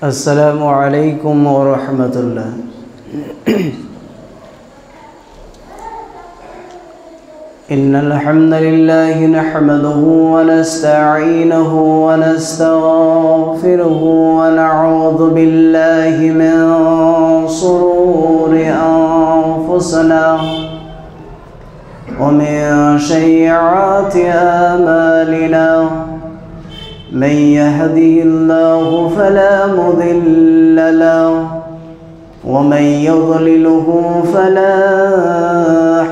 अस्सलामु अलैकुम व रहमतुल्लाह। इन्नल हम्दुलिल्लाहि नहमदुहु व नस्तईनुहु व नस्तगफिरुहु व नऊज़ु बिल्लाहि मिन शुरूरि अनफुसिना व मिन सय्यिआति आमालिना। मन यहदिहिल्लाहु फला मुदिल्ल लहु व मन युद्लिलहु फला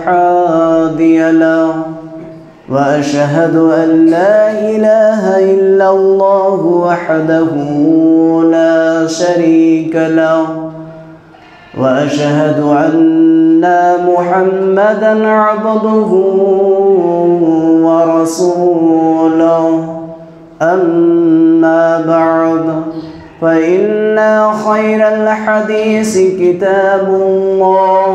हादिय लहु व अशहदु अन ला इलाहा इल्लल्लाहु वहदहु ला शरीक लहु व अशहदु अन्ना मुहम्मदन अब्दुहु व रसूलुहु। अम्मा बअद फ़इन्न खैरल हदीस किताबुल्लाह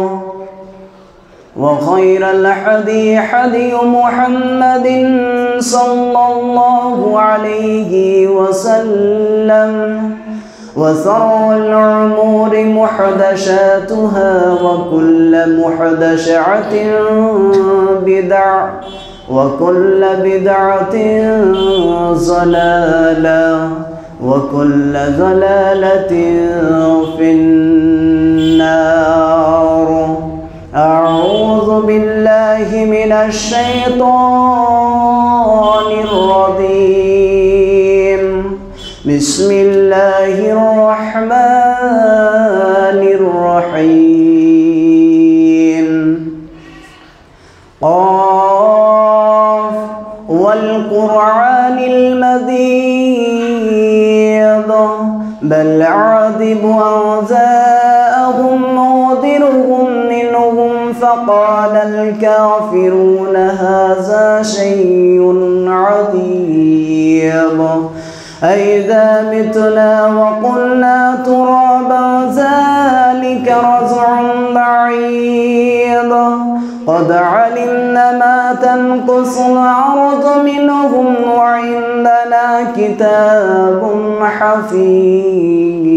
व खैरल हदी हदी मुहम्मदिन सल्लल्लाहु अलैहि वसल्लम व शर्रुल उमूरि मुहदसातुहा व कुल्लु मुहदसतिन बिदअ व कुल्लु बिदअतिन ज़लालह व कुल्लु ज़लालतिन फिन्नार। अऊज़ु बिल्लाहि मिनश शैतानिर रजीम। बिस्मिल्लाहिर रहमानिर रहीम। वल कुरआनिल मजीद बल अजिबु अन जाअहुम मुनज़िरुहुम मिनहुम फ़क़ालल काफ़िरून हाज़ा शैउन अज़ीम। अइज़ा मितना व कुन्ना तुराबन ज़ालिक रज़उन बईद। क़द अलिम्ना मा तनक़ुसुल अर्ज़ु मिनहुम व इंदना किताबुन हफ़ीज़।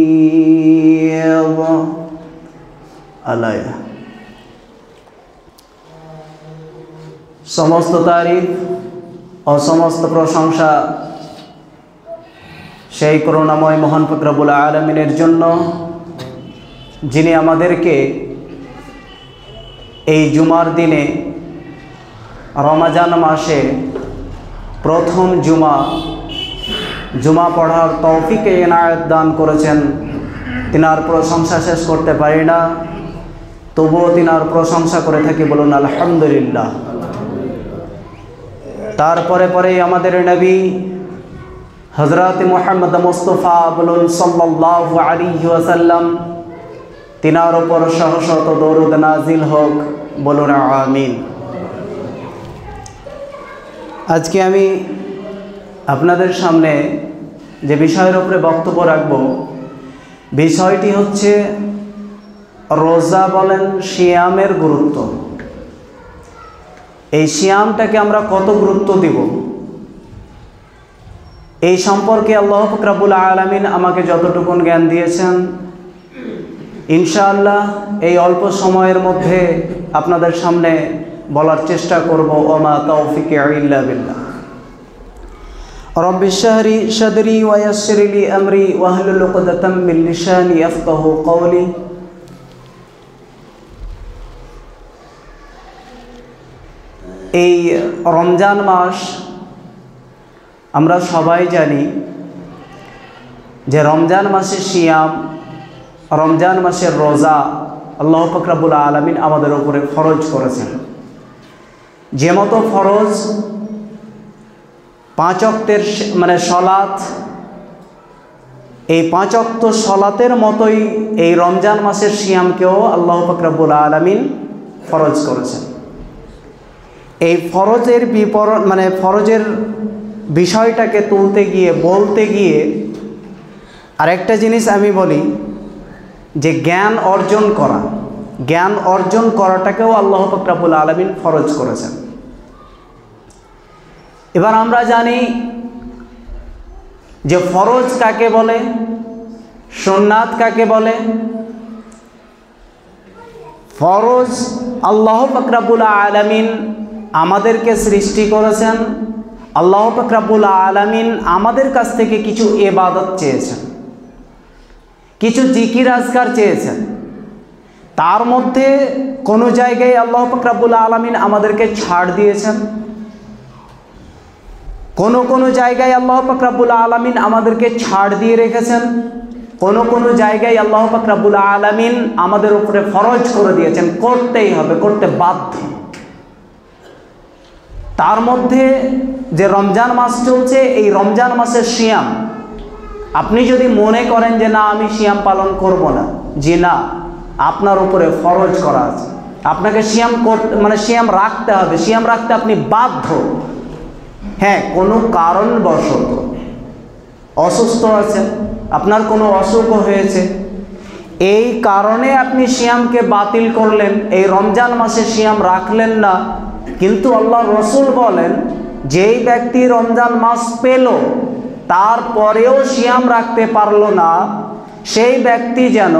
आया। समस्त तारीफ और समस्त प्रशंसा সেই করুণাময় মহান পাক রব্বুল আলামিনের জন্য, যিনি আমাদেরকে এই জুমার দিনে রমজান মাসে প্রথম জুমা পড়ার তৌফিক এনায়েত দান করেছেন। তিনার প্রশংসা শেষ করতে পারি না, তবুও তিনার প্রশংসা করে থাকি, বলুন আলহামদুলিল্লাহ। তারপরে আমাদের নবী হযরত মুহাম্মদ মুস্তাফা বলুন সাল্লাল্লাহু আলাইহি ওয়াসাল্লাম, তিনার উপর শত দরুদ নাজিল হোক, বলুন আমিন। আজকে আমি আপনাদের সামনে যে বিষয়ের উপরে বক্তব্য রাখব, বিষয়টি হচ্ছে রোজা বলেন সিয়ামের গুরুত্ব। এই সিয়ামটাকে আমরা কত গুরুত্ব দিব, এই সম্পর্কে আল্লাহ পাক রব্বুল আলামিন আমাকে যতটুকু জ্ঞান দিয়েছেন, ইনশাআল্লাহ এই অল্প সময়ের মধ্যে আপনাদের সামনে বলার চেষ্টা করব। ওমা তাওফিকি ইল্লা বিল্লাহ। রব্বি ইশরাহলি সাদরি ওয়া ইয়াসসির লি আমরি ওয়াহলুল উকদাতাম মিন লিসানি ইয়াফকাহু কওলি। এই রমজান মাস আমরা সবাই জানি যে রমজান মাসের সিয়াম, রমজান মাসের রোজা আল্লাহ পাক রব্বুল আলামিন আমাদের উপরে ফরজ করেছেন। যে মতো ফরজ 5 ওয়াক্তের মানে সলাত, এই 5 ওয়াক্ত সলাতের মতোই এই রমজান মাসের সিয়ামকেও আল্লাহ পাক রব্বুল আলামিন ফরজ করেছেন। এই ফরজের মানে ফরজের বিষয়টাকে তুলতে গিয়ে বলতে গিয়ে আরেকটা জিনিস আমি বলি যে জ্ঞান অর্জন করাটাকেও আল্লাহ পাক রব্বুল আলামিন ফরজ করেছেন। এবার আমরা জানি যে ফরজ কাকে বলে, সুন্নাত কাকে বলে? ফরজ আল্লাহ পাক রব্বুল আলামিন আমাদেরকে সৃষ্টি করেছেন, আল্লাহ পাক রব্বুল আলামিন আমাদের কাছ থেকে কিছু ইবাদত চেয়েছেন, কিছু জিকির আজকার চেয়েছেন। তার মধ্যে কোনো জায়গায় আল্লাহ পাক রব্বুল আলামিন আমাদেরকে ছাড় দিয়েছেন, কোনো জায়গায় আল্লাহ পাক রব্বুল আলামিন আমাদেরকে ছাড় দিয়ে রেখেছেন, কোনো জায়গায় আল্লাহ পাক রব্বুল আলামিন আমাদের উপরে ফরজ করে দিয়েছেন, করতেই হবে, করতে বাধ্য। তার মধ্যে যে রমজান মাস চলছে, এই রমজান মাসের সিয়াম, আপনি যদি মনে করেন যে না আমি সিয়াম পালন করব না, যে না, আপনার উপরে ফরজ করা আছে, আপনাকে সিয়াম করতে মানে সিয়াম রাখতে হবে, সিয়াম রাখতে আপনি বাধ্য। হ্যাঁ, কোনো কারণবশত অসুস্থ আছেন, আপনার কোনো অসুখ হয়েছে, এই কারণে আপনি সিয়ামকে বাতিল করলেন, এই রমজান মাসে সিয়াম রাখলেন না। কিন্তু আল্লাহ রসুল বলেন, যেই ব্যক্তি রমজান মাস পেল তারপরেও সিয়াম রাখতে পারল না, সেই ব্যক্তি যেন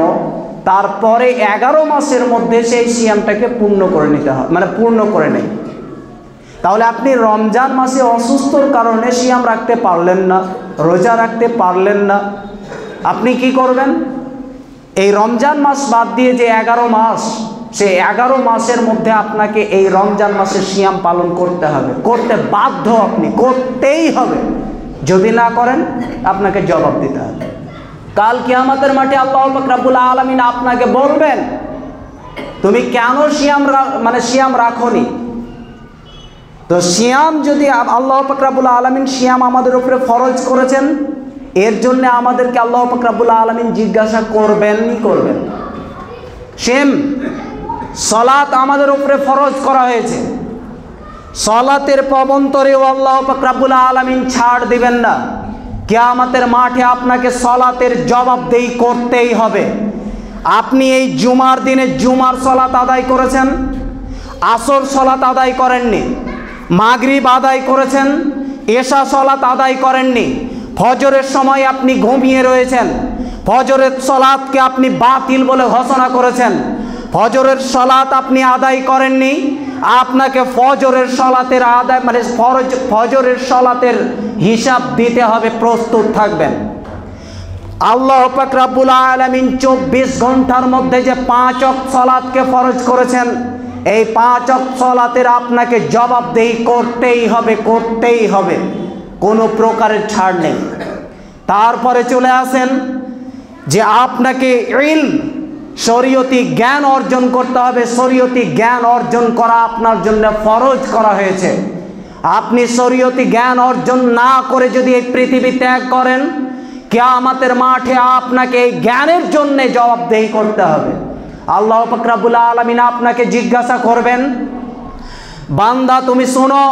তারপরে 11 মাসের মধ্যে সেই সিয়ামটাকে পূর্ণ করে নিতে হয়, মানে পূর্ণ করে নেয়। তাহলে আপনি রমজান মাসে অসুস্থর কারণে সিয়াম রাখতে পারলেন না, রোজা রাখতে পারলেন না, আপনি কি করবেন? এই রমজান মাস বাদ দিয়ে যে 11 মাস, সেই 11 মাসের মধ্যে আপনাকে এই রমজান মাসের সিয়াম পালন করতে হবে, করতে বাধ্য, আপনি করতেই হবে। যদি না করেন আপনাকে জবাব দিতে হবে। কাল কিয়ামতের মাঠে আল্লাহ পাক রব্বুল আলামিন আপনাকে বলবেন, তুমি কেন সিয়াম রাখোনি? তো সিয়াম যদি আল্লাহ পাক রব্বুল আলামিন সিয়াম আমাদের উপরে ফরজ করেছেন, এর জন্য আমাদেরকে আল্লাহ পাক রব্বুল আলামিন জিজ্ঞাসা করবেনই করবেন। সেম সালাত আমাদের উপরে ফরজ করা হয়েছে, সালাতের পবন্তরেও আল্লাহ পাক রব্বুল আলামিন ছাড় দিবেন না। কিয়ামতের মাঠে আপনাকে সালাতের জবাবদেহি করতেই হবে। আপনি এই জুমার দিনে জুমার সালাত আদায় করেছেন, আসর সালাত আদায় করেননি, মাগরিব আদায় করেছেন, এশা সালাত আদায় করেননি, ফজরের সময় আপনি ঘুমিয়ে রয়েছেন, ফজরের সালাতকে আপনি বাতিল বলে ঘোষণা করেছেন, ফজরের সালাত আপনি আদায় করেননি, আপনাকে ফজরের সালাতের আদায় মানে ফজরের সালাতের হিসাব দিতে হবে, প্রস্তুত থাকবেন। আল্লাহ পাক রব্বুল আলামিন 24 ঘন্টার মধ্যে যে 5 ওয়াক্ত সালাতকে ফরজ করেছেন, এই 5 ওয়াক্ত সালাতের আপনাকে জবাবদেহি করতেই হবে, করতেই হবে, কোনো প্রকারের ছাড় নেই। তারপরে চলে আসেন যে আপনাকে ইলম, শরীয়তি জ্ঞান অর্জন করতে হবে। শরীয়তি জ্ঞান অর্জন করা আপনার জন্য ফরজ করা হয়েছে। আপনি শরীয়তি জ্ঞান অর্জন না করে যদি এই পৃথিবী ত্যাগ করেন, কিয়ামতের মাঠে আপনাকে এই জ্ঞানের জন্য জবাবদেহি করতে হবে। আল্লাহ পাক রব্বুল আলামিন আপনাকে জিজ্ঞাসা করবেন, বান্দা তুমি শোনো,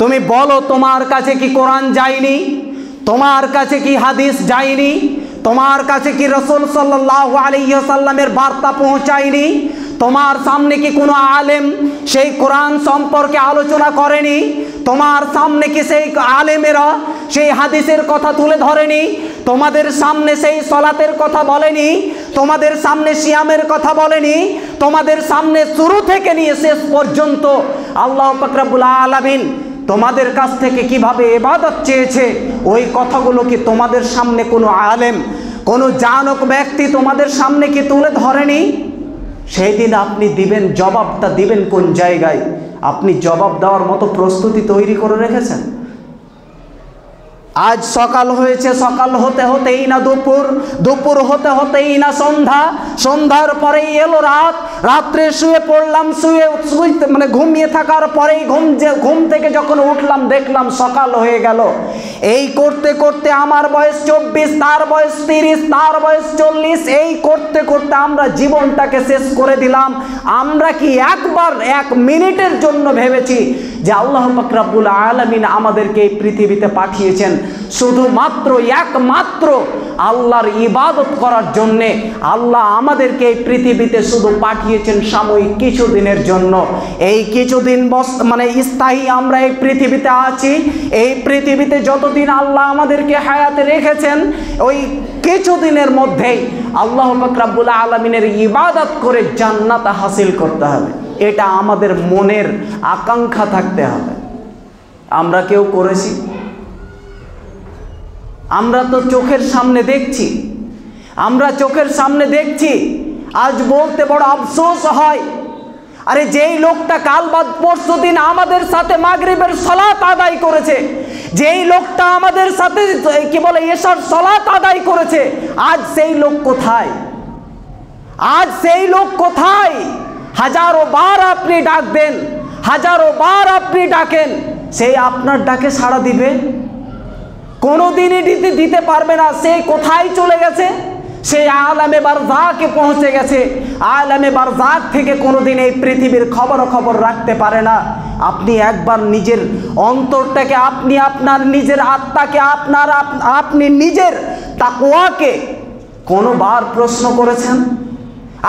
তুমি বলো তোমার কাছে কি কোরআন যায়নি, তোমার কাছে কি হাদিস যায়নি, তোমার কাছে কি রাসূল সাল্লাল্লাহু আলাইহি ওয়াসাল্লামের বার্তা পৌঁছায়নি, তোমার সামনে কি কোনো আলেম সেই কোরআন সম্পর্কে আলোচনা করেনি, তোমার সামনে কি সেই আলেমেরা সেই হাদিসের কথা তুলে ধরেনি, তোমাদের সামনে সেই সালাতের কথা বলেনি, তোমাদের সামনে সিয়ামের কথা বলেনি, তোমাদের সামনে শুরু থেকে নিয়ে শেষ পর্যন্ত আল্লাহ পাক রব্বুল আলামিন তোমাদের কাছ থেকে কিভাবে ইবাদত চেয়েছে, ওই কথাগুলো কি তোমাদের সামনে কোনো আলেম, কোনো জানক ব্যক্তি তোমাদের সামনে কি তুলে ধরেনি? সেই দিন আপনি দিবেন, জবাবটা দিবেন কোন জায়গায়? আপনি জবাব দেওয়ার মতো প্রস্তুতি তৈরি করে রেখেছেন? আজ সকাল হয়েছে, সকাল হতে হতেই না দুপুর, দুপুর হতে হতেই না সন্ধ্যা, সন্ধ্যার পরেই এলো রাত, রাত্রে শুয়ে পড়লাম, মানে ঘুমিয়ে থাকার পরেই ঘুম থেকে যখন উঠলাম দেখলাম সকাল হয়ে গেল। এই করতে করতে আমার বয়স 24, তার বয়স 30, তার বয়স 40, এই করতে করতে আমরা জীবনটাকে শেষ করে দিলাম। আমরা কি একবার 1 মিনিটের জন্য ভেবেছি যে আল্লাহ পাক রব্বুল আলামিন আমাদেরকে এই পৃথিবীতে পাঠিয়েছেন শুধুমাত্র একমাত্র আল্লাহর ইবাদত করার জন্যে। আল্লাহ আমাদেরকে এই পৃথিবীতে শুধু পাঠিয়েছেন সাময়িক কিছুদিনের জন্য। এই কিছুদিন মানে স্থায়ী আমরা এই পৃথিবীতে আছি। এই পৃথিবীতে যতদিন আল্লাহ আমাদেরকে হায়াতে রেখেছেন, ওই কিছুদিনের মধ্যেই আল্লাহ পাক রব্বুল আলামিনের ইবাদত করে জান্নাত হাসিল করতে হবে। এটা আমাদের মনের আকাঙ্ক্ষা থাকতে হবে। আমরা কেউ করেছি? আমরা তো চোখের সামনে দেখছি, আমরা চোখের সামনে দেখছি। আজ বলতে বড় আফসোস হয়, আরে যেই লোকটা কাল বাদ পরশু দিন আমাদের সাথে মাগরিবের সালাত আদায় করেছে, যেই লোকটা আমাদের সাথে কি বলে এশার সালাত আদায় করেছে, আজ সেই লোক কোথায়? আজ সেই লোক কোথায়? হাজারো বার আপনি ডাক দেন, হাজারো বার আপনি ডাকেন, সেই আপনার ডাকে সাড়া দিবে? কোনোদিনই দিতে পারবে না। সে কোথায় চলে গেছে? সে আলামে বারজাকে পৌঁছে গেছে। আলামে বারজাক থেকে কোনোদিন এই পৃথিবীর খবর রাখতে পারে না। আপনি একবার নিজের অন্তরটাকে, আপনি আপনার নিজের আত্মাকে, আপনি নিজের তাকওয়াকে কোনোবার প্রশ্ন করেছেন?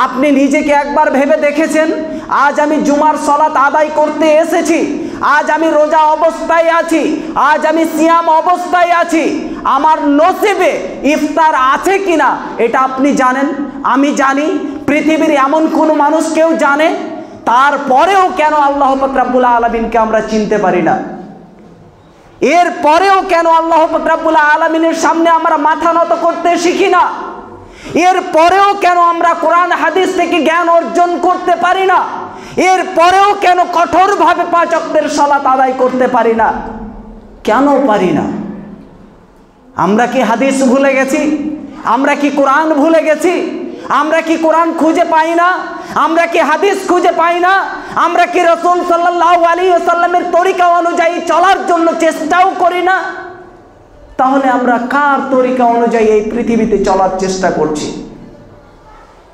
আপনি নিজেকে একবার ভেবে দেখেছেন? আজ আমি জুমার সালাত আদায় করতে এসেছি, আজ আমি রোজা অবস্থায় আছি, আজ আমি সিয়াম অবস্থায় আছি, আমার নসিবে ইফতার আছে কিনা এটা আপনি জানেন? আমি জানি। পৃথিবীর এমন কোনো মানুষ কেউ জানে? তারপরেও কেন আল্লাহ পাক রব্বুল আলামিনকে আমরা চিনতে পারি না? এর পরেও কেন আল্লাহ পাক রব্বুল আলামিনের সামনে আমরা মাথা নত করতে শিখি না? এর পরেও কেন আমরা কোরআন হাদিস থেকে জ্ঞান অর্জন করতে পারি না? এর পরেও কেন কঠোরভাবে 5 ওয়াক্তের সালাত আদায় করতে পারি না? কেন পারি না? আমরা কি হাদিস ভুলে গেছি? আমরা কি কোরআন ভুলে গেছি? আমরা কি কোরআন খুঁজে পাই না? আমরা কি হাদিস খুঁজে পাই না? আমরা কি রাসূল সাল্লাল্লাহু আলাইহি ওয়াসাল্লামের তরিকা অনুযায়ী চলার জন্য চেষ্টাও করি না? তাহলে আমরা কার তরিকা অনুযায়ী এই পৃথিবীতে চলার চেষ্টা করছি?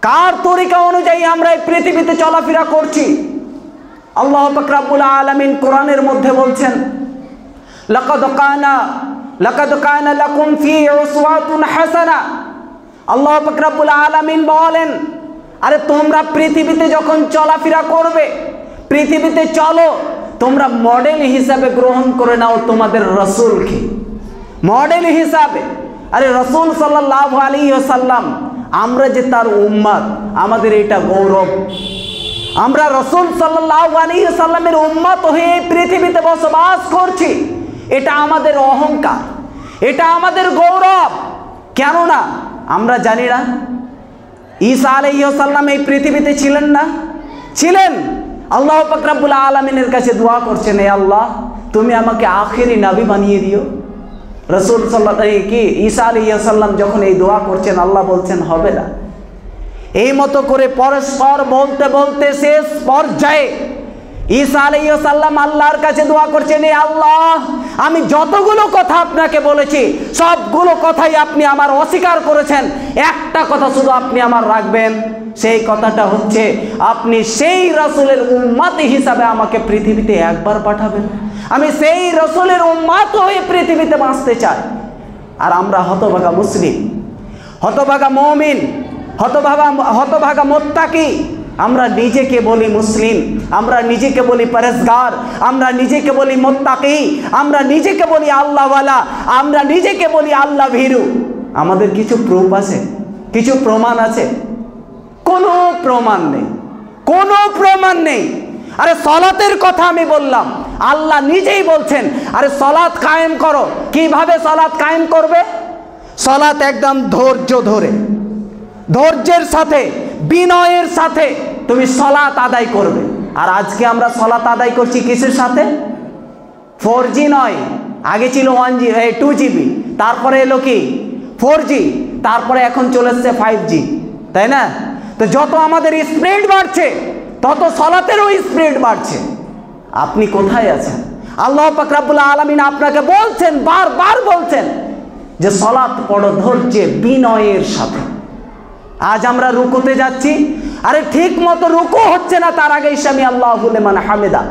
কার তরিকা অনুযায়ী আমরা এই পৃথিবীতে চলাফেরা করছি? আল্লাহ পাক রব্বুল আলামিন কোরআনের মধ্যে বলছেন, লাকাদ কানা লাকুম ফি উসওয়াতুন হাসানা। আল্লাহ পাক রব্বুল আলামিন বলেন, আরে তোমরা পৃথিবীতে যখন চলাফেরা করবে, পৃথিবীতে চলো, তোমরা মডেল হিসাবে গ্রহণ করে নাও তোমাদের রাসূলকে, মডেল হিসাবে। আরে রাসূল সাল্লাল্লাহু আলাইহি ওয়াসাল্লাম, আমরা যে তার উম্মত, আমাদের এটা গৌরব। আমরা রাসূল সাল্লাল্লাহু আলাইহি ওয়াসাল্লামের উম্মত হয়ে পৃথিবীতে বসবাস করছি, এটা আমাদের অহংকার, এটা আমাদের গৌরব। কেননা আমরা জানি না ঈসা আলাইহিস সালাম এই পৃথিবীতে ছিলেন না? ছিলেন। আল্লাহ পাক রব্বুল আলামিনের কাছে দোয়া করছেন, হে আল্লাহ, তুমি আমাকে আখেরি নবী বানিয়ে দিও। রাসূল ঈসা আলাইহিস সালাম যখন এই দোয়া করছেন, আল্লাহ বলছেন হবে না। এই মতো করে পরস্পর বলতে বলতে শেষ পর্যায়ে ঈসা আলাইহিস সালাম আল্লাহর কাছে দোয়া করছেন, হে আল্লাহ, আমি যতগুলো কথা আপনাকে বলেছি সবগুলো কথাই আপনি আমার অস্বীকার করেছেন। একটা কথা শুধু আপনি আমার রাখবেন, সেই কথাটা হচ্ছে আপনি সেই রাসূলের উম্মত হিসাবে আমাকে পৃথিবীতে একবার পাঠাবেন। আমি সেই রাসূলের উম্মত হয়ে পৃথিবীতে বাঁচতে চাই। আর আমরা হতভাগা মুসলিম, হতভাগা মুমিন, হতভাগা মুত্তাকি, আমরা নিজেকে বলি মুসলিম, আমরা নিজেকে বলি পরহেজগার, আমরা নিজেকে বলি মুত্তাকি, আমরা নিজেকে বলি আল্লাহওয়ালা, আমরা নিজেকে বলি আল্লাহ ভীরু। আমাদের কিছু প্রুফ আছে? কিছু প্রমাণ আছে? কোনো প্রমাণ নেই, কোনো প্রমাণ নেই। আরে সালাতের কথা আমি বললাম, আল্লাহ নিজেই বলছেন, আরে সালাত কায়েম করো। কিভাবে সালাত কায়েম করবে? সালাত একদম ধৈর্য ধরে, ধৈর্যের সাথে, বিনয়ের সাথে তুমি সালাত আদায় করবে। আর আজকে আমরা সালাত আদায় করছি কিসের সাথে? 4G নয়, আগে ছিল 2GB, তারপরে এলো কি 4G, তারপরে এখন চলে এসছে 5G, তাই না? তো যত আমাদের স্পিড বাড়ছে তত সালাতেরও স্পিড বাড়ছে। আপনি কোথায় আছেন? আল্লাহ পাক রব্বুল আলামিন আপনাকে বলছেন, বারবার বলছেন যে সালাত পড়ো ধৈর্যে, বিনয়ের সাথে। আজ আমরা রুকুতে যাচ্ছি, আরে ঠিক মতো রুকু হচ্ছে না, তার আগে সামি আল্লাহু লিমান হামিদা,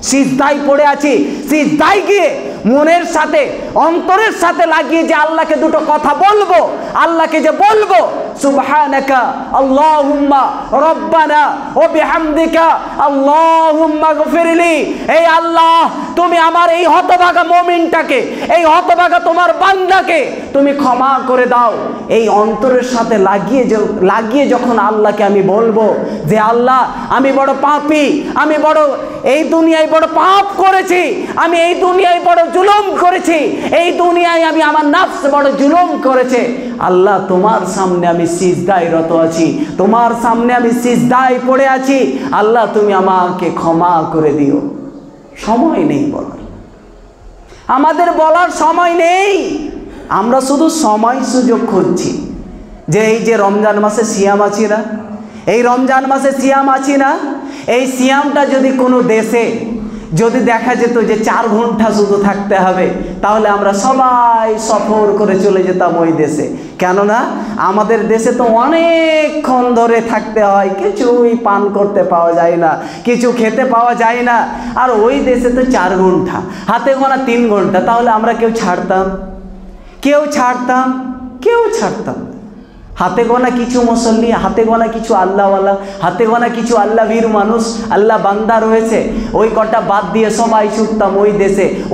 সিজদায় পড়ে আছি, সিজদায় গিয়ে মনের সাথে অন্তরের সাথে লাগিয়ে যে আল্লাহকে দুটো কথা বলবো, আল্লাহকে যে বলবো সুবহানাকা আল্লাহুম্মা রব্বানা ওয়া বিহামদিকা আল্লাহুম্মা গফিরলি, এই আল্লাহ তুমি আমার এই হতভাগা মুমিনটাকে, এই হতভাগা তোমার বান্দাকে তুমি ক্ষমা করে দাও। এই অন্তরের সাথে লাগিয়ে যখন আল্লাহকে আমি বলবো যে আল্লাহ আমি বড় পাপী, আমি বড় এই দুনিয়ায় বড় পাপ করেছি, আমি এই দুনিয়ায় বড় জুলুম করেছি, এই দুনিয়ায় আমি আমার নফস বড় জুলুম করেছে, আল্লাহ তোমার সামনে আমি সিজদায় রত আছি, তোমার সামনে আমি সিজদায় পড়ে আছি, আল্লাহ তুমি আমাকে ক্ষমা করে দিও। সময় নেই বলার, আমাদের বলার সময় নেই। আমরা শুধু সময় সুযোগ খুঁজছি যে এই যে রমজান মাসে সিয়াম আছি না, এই রমজান মাসে সিয়াম আছি না, এই সিয়ামটা যদি কোনো দেশে যদি দেখা যেত যে 4 ঘন্টা শুধু থাকতে হবে, তাহলে আমরা সবাই সফর করে চলে যেতাম ওই দেশে। কেননা আমাদের দেশে তো অনেকক্ষণ ধরে থাকতে হয়, কিছুই পান করতে পাওয়া যায় না, কিছু খেতে পাওয়া যায় না, আর ওই দেশে তো 4 ঘন্টা, হাতে গোনা 3 ঘন্টা, তাহলে আমরা কেউ ছাড়তাম? কেউ ছাড়তাম। হাতে গোনা কিছু মুসল্লি, হাতে গোনা কিছু আল্লাহওয়ালা, হাতে গোনা কিছু আল্লাহভীর মানুষ, আল্লাহ বান্দা রয়েছে, ওই কটা বাদ দিয়ে সবাই ছুটতাম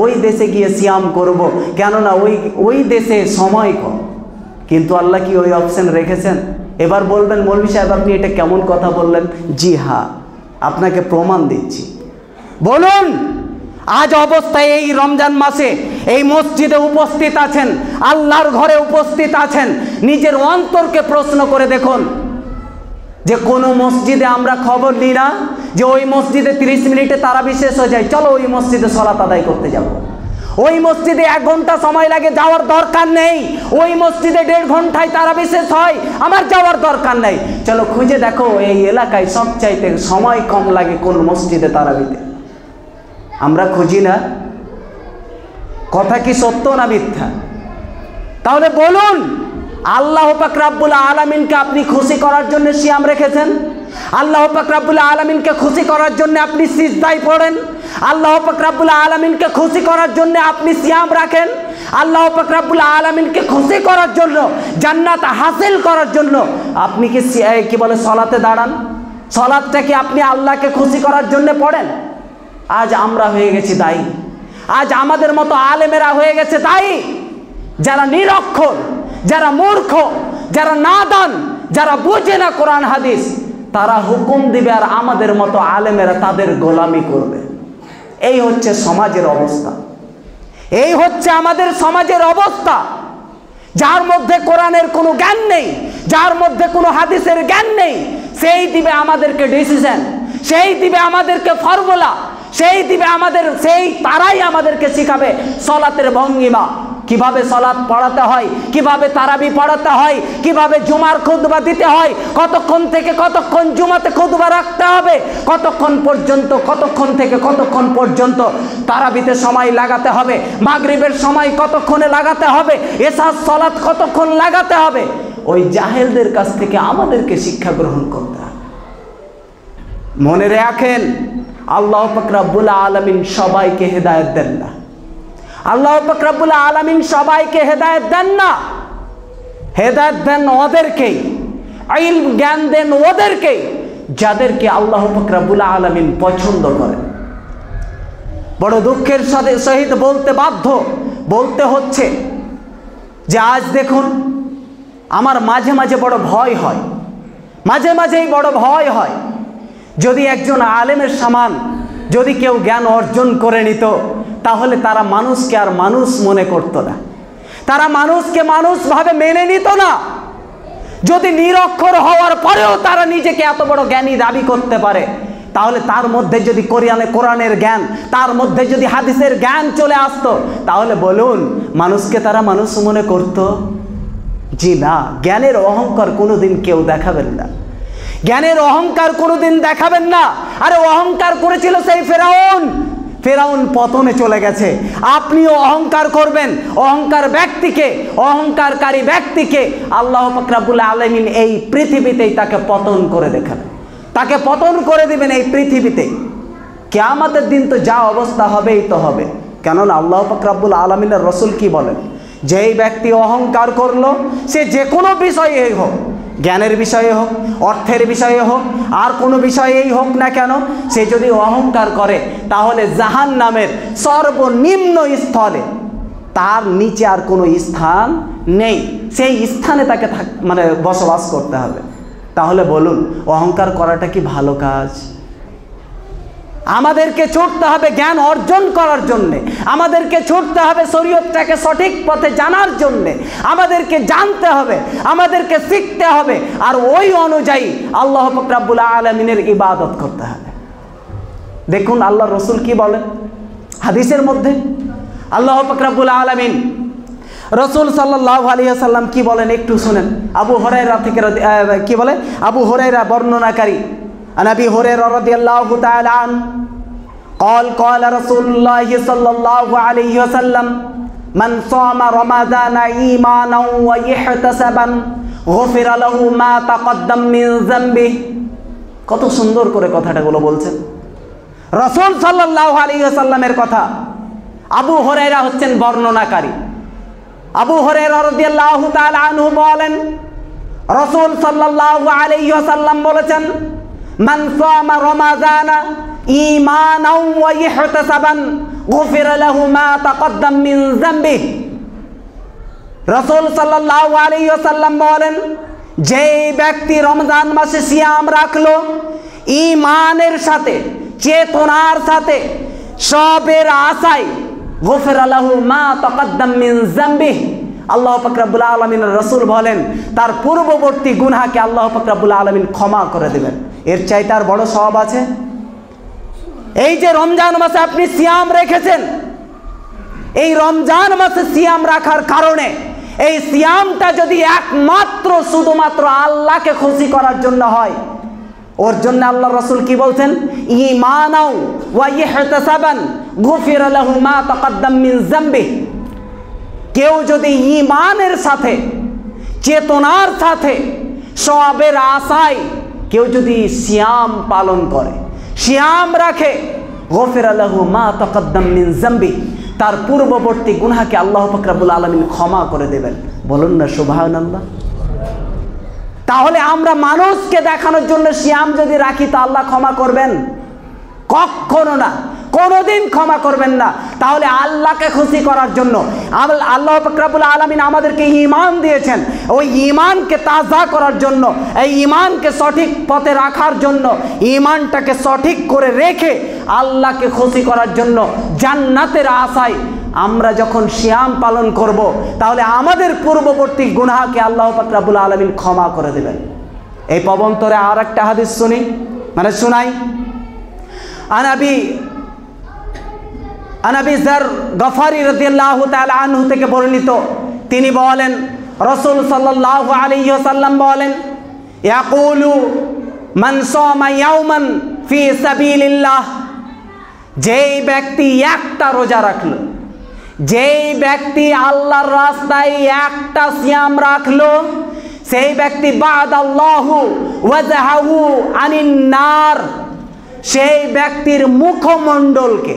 ওই দেশে গিয়ে সিয়াম করব, কেননা ওই দেশে সময় কম। কিন্তু আল্লাহ কি ওই অপশন রেখেছেন? এবার বলবেন মৌলভী সাহেব আপনি এটা কেমন কথা বললেন? জি হ্যাঁ, আপনাকে প্রমাণ দিচ্ছি। বলুন, আজ অবস্থায় এই রমজান মাসে এই মসজিদে উপস্থিত আছেন, আল্লাহর ঘরে উপস্থিত আছেন, নিজের অন্তরকে প্রশ্ন করে দেখুন যে কোনো মসজিদে আমরা খবর নিই না যে ওই মসজিদে 30 মিনিটে তারাবি শেষ হয়ে যায়, চলো ওই মসজিদে সালাত আদায় করতে যাব। ওই মসজিদে 1 ঘন্টা সময় লাগে, যাওয়ার দরকার নেই। ওই মসজিদে 1.5 ঘন্টায় তারাবি শেষ হয়, আমার যাওয়ার দরকার নেই। চলো খুঁজে দেখো এই এলাকায় সবচাইতে সময় কম লাগে কোন মসজিদে তারাবিতে। আমরা খুঁজি না? কথা কি সত্য না মিথ্যা? তাহলে বলুন, আল্লাহ পাক রব্বুল আলামিনকে আপনি খুশি করার জন্য সিয়াম রেখেছেন, আল্লাহ পাক রব্বুল আলামিনকে খুশি করার জন্য আপনি সিজদায় পড়েন, আল্লাহ পাক রব্বুল আলামিনকে খুশি করার জন্য আপনি সিয়াম রাখেন, আল্লাহ পাক রব্বুল আলামিনকে খুশি করার জন্য, জান্নাত হাসিল করার জন্য আপনি কি বলে সালাতে দাঁড়ান। সালাতটা কি আপনি আল্লাহকে খুশি করার জন্য পড়েন? আজ আমরা হয়ে গেছি দায়ী, আজ আমাদের মতো আলেমেরা হয়ে গেছে দায়ী, যারা নিরক্ষর, যারা মূর্খ, যারা নাদান, যারা বুঝে না কোরআন হাদিস, তারা হুকুম দিবে আর আমাদের মতো আলেমেরা তাদের গোলামি করবে। এই হচ্ছে সমাজের অবস্থা, এই হচ্ছে আমাদের সমাজের অবস্থা। যার মধ্যে কোরআনের কোনো জ্ঞান নেই, যার মধ্যে কোনো হাদিসের জ্ঞান নেই, সেই দিবে আমাদেরকে ডিসিশন, সেই দিবে আমাদেরকে ফর্মুলা, তারাই আমাদেরকে শিখাবে সলাতের ভঙ্গিমা, কিভাবে সলাত পড়াতে হয়, কিভাবে তারাবি পড়াতে হয়, কিভাবে জুমার খুতবা দিতে হয়, কতক্ষণ থেকে কতক্ষণ জুমাতে খুতবা রাখতে হবে, কতক্ষণ থেকে কতক্ষণ পর্যন্ত তারাবিতে সময় লাগাতে হবে, মাগরিবের সময় কতক্ষণে লাগাতে হবে, এশার সলাত কতক্ষণ লাগাতে হবে। ওই জাহেলদের কাছ থেকে আমাদেরকে শিক্ষা গ্রহণ করতে হবে। মনে রাখেন, আল্লাহ পাক রব্বুল আলামিন সবাইকে হেদায়েত দেন না, আল্লাহ পাক রব্বুল আলামিন সবাইকে হেদায়েত দেন না, হেদায়েত দেন ওদেরকেই, ইলম জ্ঞান দেন ওদেরকেই যাদেরকে আল্লাহ পাক রব্বুল আলামিন পছন্দ করেন। বড় দুঃখের সহিত বলতে হচ্ছে যে আজ দেখুন, আমার মাঝে মাঝে বড় ভয় হয়, মাঝেই বড় ভয় হয়, যদি একজন আলেমের সমান যদি কেউ জ্ঞান অর্জন করে নিত, তাহলে তারা মানুষকে আর মানুষ মনে করত না, তারা মানুষকে মানুষ ভাবে মেনে নিত না। যদি নিরক্ষর হওয়ার পরেও তারা নিজেকে এত বড় জ্ঞানী দাবি করতে পারে, তাহলে তার মধ্যে যদি কোরআনের জ্ঞান, তার মধ্যে যদি হাদিসের জ্ঞান চলে আসতো, তাহলে বলুন মানুষকে তারা মানুষ মনে করত? জি না। জ্ঞানের অহংকার কোনোদিন কেউ দেখাবেন না, জ্ঞানের অহংকার কোনোদিন দেখাবেন না। আরে অহংকার করেছিল সেই ফেরাউন পতনে চলে গেছে। আপনিও অহংকার করবেন, অহংকারকারী ব্যক্তিকে আল্লাহ পাক রব্বুল আলামিন এই পৃথিবীতেই তাকে পতন করে দেখাবেন, তাকে পতন করে দিবেন এই পৃথিবীতেই। কিয়ামতের দিন তো যা অবস্থা হবেই তো হবে। কেননা আল্লাহ পাক রব্বুল আলামিনের রসুল কি বলেন, যেই ব্যক্তি অহংকার করলো, সে যে কোনো বিষয়েই হোক, জ্ঞানের বিষয়ে হোক, অর্থের বিষয়ে হোক, আর কোনো বিষয়েই হোক না কেন, সে যদি অহংকার করে তাহলে জাহান্নামের সর্বনিম্ন স্থলে, তার নিচে আর কোনো স্থান নেই, সেই স্থানে তাকে বসবাস করতে হবে। তাহলে বলুন, অহংকার করাটা কি ভালো কাজ? আমাদেরকে ছুটতে হবে জ্ঞান অর্জন করার জন্যে, আমাদেরকে ছুটতে হবে শরীয়তটাকে সঠিক পথে জানার জন্যে, আমাদেরকে জানতে হবে, আমাদেরকে শিখতে হবে, আর ওই অনুযায়ী আল্লাহ পাক রব্বুল আলামিনের ইবাদত করতে হবে। দেখুন আল্লাহ রসুল কি বলেন হাদিসের মধ্যে, আল্লাহ পাক রব্বুল আলামিন রসুল সাল্লাল্লাহু আলাইহি ওয়াসাল্লাম কি বলেন একটু শুনেন। আবু হুরায়রা থেকে কি বলে, আবু হুরায়রা বর্ণনাকারী, عن أبي هريرة رضي الله تعالى عنه قال قال رسول الله صلى الله عليه وسلم من صام رمضان إيمانا واحتسابا غفر له ما تقدم من ذنبه। কত সুন্দর করে কথাটাগুলো বলছেন রাসূল সাল্লাল্লাহু আলাইহি ওয়াসাল্লামের কথা। আবু হুরায়রা হচ্ছেন বর্ণনাকারী। আবু হুরায়রা রাদিয়াল্লাহু তাআলা আনহু বলেন, রাসূল সাল্লাল্লাহু আলাইহি ওয়াসাল্লাম বলেছেন, মান সামা রমাযানা ঈমানাও ওয়া ইহতিসাবান গুফিরা লাহু মা তাকদ্দাম মিন যামবিহি। রাসূল সাল্লাল্লাহু আলাইহি ওয়াসাল্লাম বলেন, যেই ব্যক্তি রমজান মাসে সিয়াম রাখলো ঈমানের সাথে, চেতনার সাথে, সবের আশায়, গুফিরা লাহু মা তাকদ্দাম মিন যামবিহি, আল্লাহ পাক রব্বুল আলামিনের রাসূল বলেন তার পূর্ববর্তী গুনাহকে আল্লাহ পাক রব্বুল আলামিন ক্ষমা করে দেবেন। এর চাইতে আর বড় সওয়াব আছে? এই যে রমজান মাসে আপনি সিয়াম রেখেছেন, এই রমজান মাসে সিয়াম রাখার কারণে, এই সিয়ামটা যদি একমাত্র শুধুমাত্র আল্লাহকে খুশি করার জন্য হয়, ওর জন্য আল্লাহ রাসূল কি বলছেন, ঈমানাও ওয়া ইহতিসাবান গুফিরা লাহু মা তাকদ্দাম মিন যামবিহি। কেউ যদি ঈমানের সাথে, চেতনার সাথে, সওয়াবের আশায় কেউ যদি সিয়াম পালন করে, সিয়াম রাখে, গফিরা লাহু মা তাকদ্দাম মিন যামবিহি, তার পূর্ববর্তী গুনাহকে আল্লাহ পাক রব্বুল আলামিন ক্ষমা করে দেবেন। বলুন না সুবহানাল্লাহ। তাহলে আমরা মানুষকে দেখানোর জন্য সিয়াম যদি রাখি তা আল্লাহ ক্ষমা করবেন? কখনো না, কোনোদিন ক্ষমা করবেন না। তাহলে আল্লাহকে খুশি করার জন্য আল্লাহ পাক রব্বুল আলামিন আমাদেরকে ঈমান দিয়েছেন, ওই ঈমানকে তাজা করার জন্য, এই ঈমানকে সঠিক পথে রাখার জন্য, ঈমানটাকে সঠিক করে রেখে আল্লাহকে খুশি করার জন্য জান্নাতের আশায় আমরা যখন সিয়াম পালন করব, তাহলে আমাদের পূর্ববর্তী গুনাহকে আল্লাহ পাক রব্বুল আলামিন ক্ষমা করে দেবেন। এই পবন্তরে আর একটা হাদিস শোনাই। আনাবি যার গফারি রাদিয়াল্লাহু তাআলা আনহু থেকে বর্ণিত, তিনি বলেন রাসূল সাল্লাল্লাহু আলাইহি ওয়াসাল্লাম বলেন, ইয়াকুলু মান সামা ইয়াওমান ফি সাবিলিল্লাহ, যেই ব্যক্তি একটা রোজা রাখলো, যেই ব্যক্তি আল্লাহর রাস্তায় একটা সিয়াম রাখলো, সেই ব্যক্তি বাদাল্লাহু ওয়াজহাহু আনিন নার, সেই ব্যক্তির মুখমণ্ডলকে,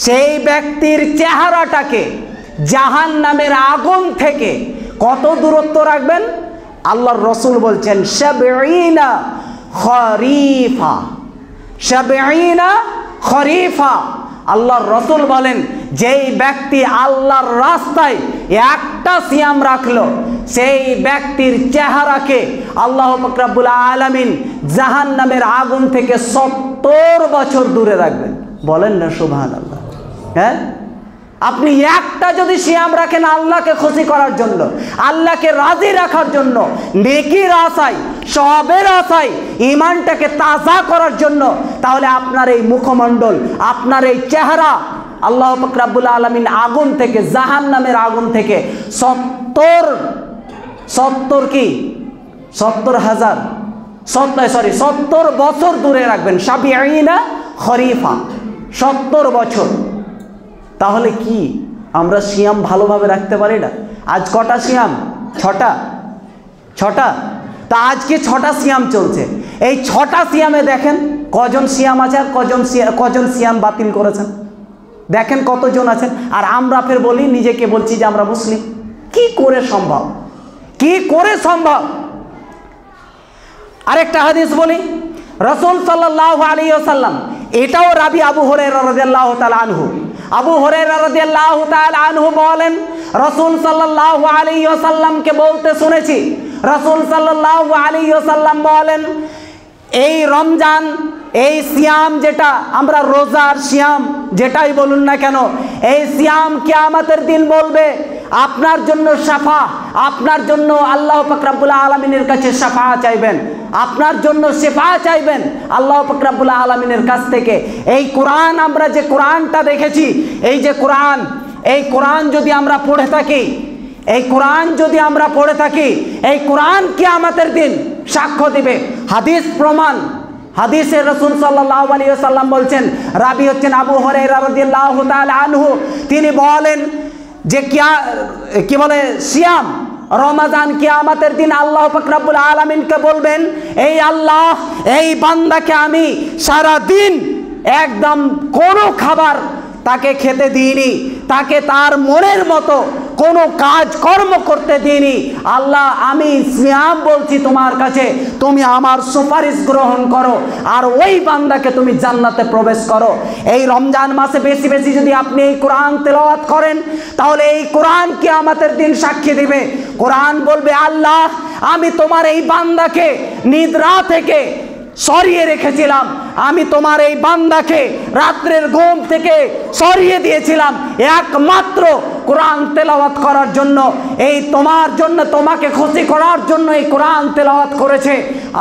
সেই ব্যক্তির চেহারাটাকে জাহান্নামের আগুন থেকে কত দূরত্ব রাখবেন? আল্লাহর রাসূল বলছেন ৭০ খরিফা, ৭০ খরিফা। আল্লাহর রাসূল বলেন, যেই ব্যক্তি আল্লাহর রাস্তায় একটা সিয়াম রাখলো, সেই ব্যক্তির চেহারাকে আল্লাহ পাক রব্বুল আলামিন জাহান্নামের আগুন থেকে ৭০ বছর দূরে রাখবেন। বলেন না সুবহানাল্লাহ। হ্যাঁ, আপনি একটা যদি সিয়াম রাখেন আল্লাহকে খুশি করার জন্য, আল্লাহকে রাজি রাখার জন্য, নেকির আশায়, সওয়াবের আশায়, ঈমানটাকে তাজা করার জন্য, তাহলে আপনার এই মুখমণ্ডল, আপনার এই চেহারা আল্লাহ পাক রব্বুল আলামিন আগুন থেকে, জাহান্নামের আগুন থেকে ৭০ বছর দূরে রাখবেন। ৭০ খরিফা, ৭০ বছর। তাহলে কি আমরা সিয়াম ভালোভাবে রাখতে পারি না? আজ কটা সিয়াম? ৬টা। তা আজকে ৬টা সিয়াম চলছে। এই ৬টা সিয়ামে দেখেন কজন সিয়াম আছে আর কজন সিয়াম বাতিল করেছেন। দেখেন কতজন আছেন, আর আমরা ফের বলি নিজেকে বলছি যে আমরা মুসলিম। কি করে সম্ভব, কি করে সম্ভব? আরেকটা হাদিস বলি, রাসূল সাল্লাল্লাহু আলাইহি ওয়াসাল্লাম, এটাও রাবি আবু হুরায়রা রাদিয়াল্লাহু তাআলা আনহু, আবু হুরায়রা রাদিয়াল্লাহু তাআলা আনহু বলেন, রাসূল সাল্লাল্লাহু আলাইহি ওয়াসাল্লামকে বলতে শুনেছি, রাসূল সাল্লাল্লাহু আলাইহি ওয়াসাল্লাম বলেন, এই রমজান, এই সিয়াম, যেটা আমরা রোজার সিয়াম যেটাই বলুন না কেন, এই সিয়াম কিয়ামতের দিন বলবে আপনার জন্য শাফা, আপনার জন্য আল্লাহ পাক রব্বুল আলামিনের কাছে শাফা চাইবেন, আপনার জন্য শেফা চাইবেন আল্লাহ পাক রব্বুল আলামিনের কাছ থেকে। এই কোরআন, আমরা যে কোরআনটা দেখেছি, এই যে কোরআন, এই কোরআন যদি আমরা পড়ে থাকি, এই কোরআন যদি আমরা পড়ে থাকি, এই কোরআন কিয়ামতের দিন সাক্ষ্য দিবে। হাদিস প্রমাণ, হাদিসে রাসূল সাল্লাল্লাহু আলাইহি ওয়াসাল্লাম বলছেন, রাবি হচ্ছেন আবু হুরায়রা রাদিয়াল্লাহু তাআলা আনহু, তিনি বলেন যে কি বলে সিয়াম, রমাজান কিয়ামতের দিন আল্লাহ পাক রব্বুল আলামিনকে বলবেন, এই আল্লাহ, এই বান্দাকে আমি সারা দিন একদম কোনো খাবার তাকে খেতে দিইনি, তাকে তার মনের মতো কোনো কাজ কর্ম করতে দিইনি। আল্লাহ, আমি সিয়াম বলছি তোমার কাছে, তুমি আমার সুপারিশ গ্রহণ করো আর ওই বান্দাকে তুমি জান্নাতে প্রবেশ করো। এই রমজান মাসে বেশি বেশি যদি আপনি এই কোরআন তেলাওয়াত করেন, তাহলে এই কোরআন কিয়ামতের দিন সাক্ষী দিবে। কোরআন বলবে, আল্লাহ, আমি তোমার এই বান্দাকে নিদ্রা থেকে সরিয়ে রেখেছিলাম, আমি তোমার এই বান্দাকে রাত্রের ঘুম থেকে সরিয়ে দিয়েছিলাম একমাত্র কোরআন তেলাওয়াত করার জন্য। এই তোমার জন্য, তোমাকে খুশি করার জন্য এই কোরআন তেলাওয়াত করেছে।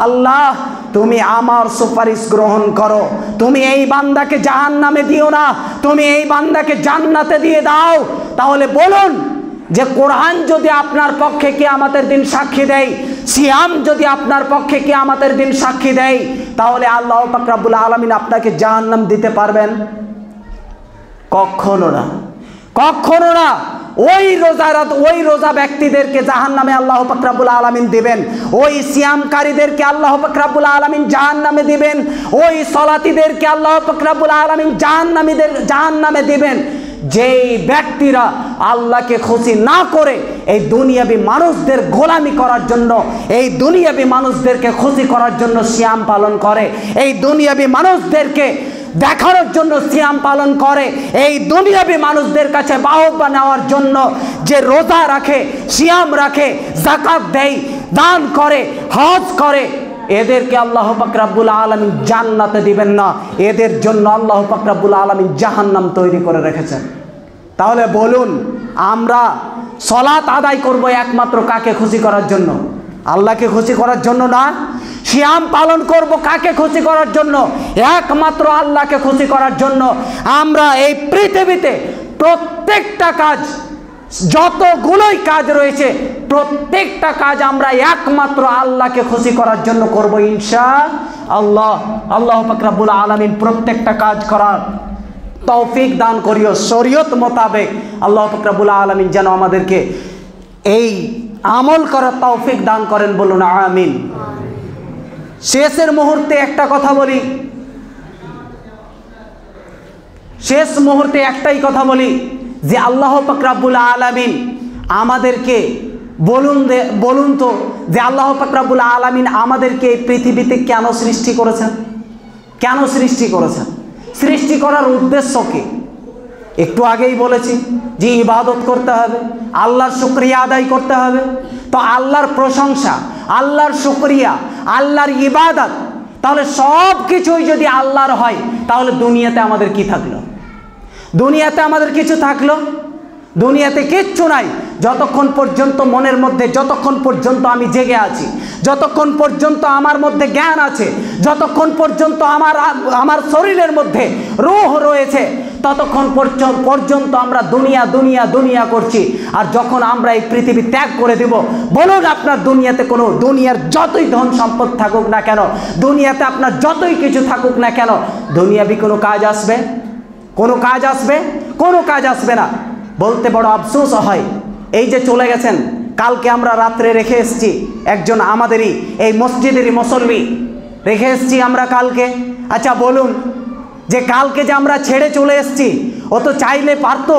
আল্লাহ, তুমি আমার সুপারিশ গ্রহণ করো, তুমি এই বান্দাকে জাহান্নামে দিও না, তুমি এই বান্দাকে জান্নাতে দিয়ে দাও। তাহলে বলুন যে কোরআন যদি আপনার পক্ষে কিয়ামতের দিন সাক্ষী দেয়, সিয়াম যদি আপনার পক্ষে কিয়ামতের দিন সাক্ষী দেয়, তাহলে আল্লাহ পাক রব্বুল আলামিন আপনাকে জাহান্নাম দিতে পারবেন? কখনো না, কখনো না। ওই রোজা ব্যক্তিদেরকে জাহান্নামে আল্লাহ পাক রব্বুল আলামিন দিবেন, ওই সিয়ামকারীদেরকে আল্লাহ পাক রব্বুল আলামিন জাহান্নামে দিবেন, ওই সালাতীদেরকে আল্লাহ পাক রব্বুল আলামিন জাহান্নামে দিবেন যেই ব্যক্তিরা আল্লাহকে খুশি না করে এই দুনিয়াবী মানুষদের গোলামি করার জন্য, এই দুনিয়াবী মানুষদেরকে খুশি করার জন্য সিয়াম পালন করে, এই দুনিয়াবী মানুষদেরকে দেখানোর জন্য সিয়াম পালন করে, এই দুনিয়াবী মানুষদের কাছে বাহবা নেওয়ার জন্য যে রোজা রাখে, সিয়াম রাখে, যাকাত দেয়, দান করে, হজ করে, এদেরকে আল্লাহ পাক রব্বুল আলামিন জান্নাতে দিবেন না, এদের জন্য আল্লাহ পাক রব্বুল আলামিন জাহান্নাম তৈরি করে রেখেছেন। তাহলে বলুন, আমরা সালাত আদায় করব একমাত্র কাকে খুশি করার জন্য? আল্লাহকে খুশি করার জন্য না। সিয়াম পালন করব কাকে খুশি করার জন্য? একমাত্র আল্লাহকে খুশি করার জন্য। আমরা এই পৃথিবীতে প্রত্যেকটা কাজ, যতগুলোই কাজ রয়েছে, প্রত্যেকটা কাজ আমরা একমাত্র আল্লাহকে খুশি করার জন্য করব ইনশাআল্লাহ। আল্লাহ পাক রব্বুল আলামিন প্রত্যেকটা কাজ করার তৌফিক দান করিও শরীয়ত মোতাবেক। আল্লাহ পাক রব্বুল আলামিন যেন আমাদেরকে এই আমল করার তৌফিক দান করেন, বলুন আমিন। শেষের মুহূর্তে একটা কথা বলি, শেষ মুহূর্তে একটাই কথা বলি যে আল্লাহ পাক রব্বুল আলামিন আমাদেরকে বলুন তো যে আল্লাহ পাক রব্বুল আলামিন আমাদেরকে এই পৃথিবীতে কেন সৃষ্টি করেছেন? কেন সৃষ্টি করেছেন? সৃষ্টি করার উদ্দেশ্য কি? একটু আগেই বলেছি যে ইবাদত করতে হবে, আল্লাহর শুকরিয়া আদায় করতে হবে। তো আল্লাহর প্রশংসা, আল্লাহর শুকরিয়া, আল্লাহর ইবাদত, তাহলে সব কিছুই যদি আল্লাহর হয়, তাহলে দুনিয়াতে আমাদের কি থাকলো? দুনিয়াতে আমাদের কিছু থাকলো? দুনিয়াতে কিচ্ছু নাই। যতক্ষণ পর্যন্ত মনের মধ্যে, যতক্ষণ পর্যন্ত আমি জেগে আছি, যতক্ষণ পর্যন্ত আমার মধ্যে জ্ঞান আছে, যতক্ষণ পর্যন্ত আমার শরীরের মধ্যে রূহ রয়েছে, ততক্ষণ পর্যন্ত আমরা দুনিয়া করছি। আর যখন আমরা এই পৃথিবী ত্যাগ করে দেব, বলুন আপনার দুনিয়াতে কোনো, দুনিয়ার যতই ধন সম্পদ থাকুক না কেন, দুনিয়াতে আপনার যতই কিছু থাকুক না কেন, দুনিয়াবি কোনো কাজ আসবে? কোনো কাজ আসবে? কোনো কাজ আসবে না। বলতে বড় আফসোস হয়, এই যে চলে গেছেন, কালকে আমরা রাত্রে রেখে এসেছি একজন আমাদেরই এই মসজিদেরই মুসল্লি, রেখে এসেছি আমরা কালকে। আচ্ছা বলুন, যে কালকে যে আমরা ছেড়ে চলে এসেছি, ও তো চাইলে পারতো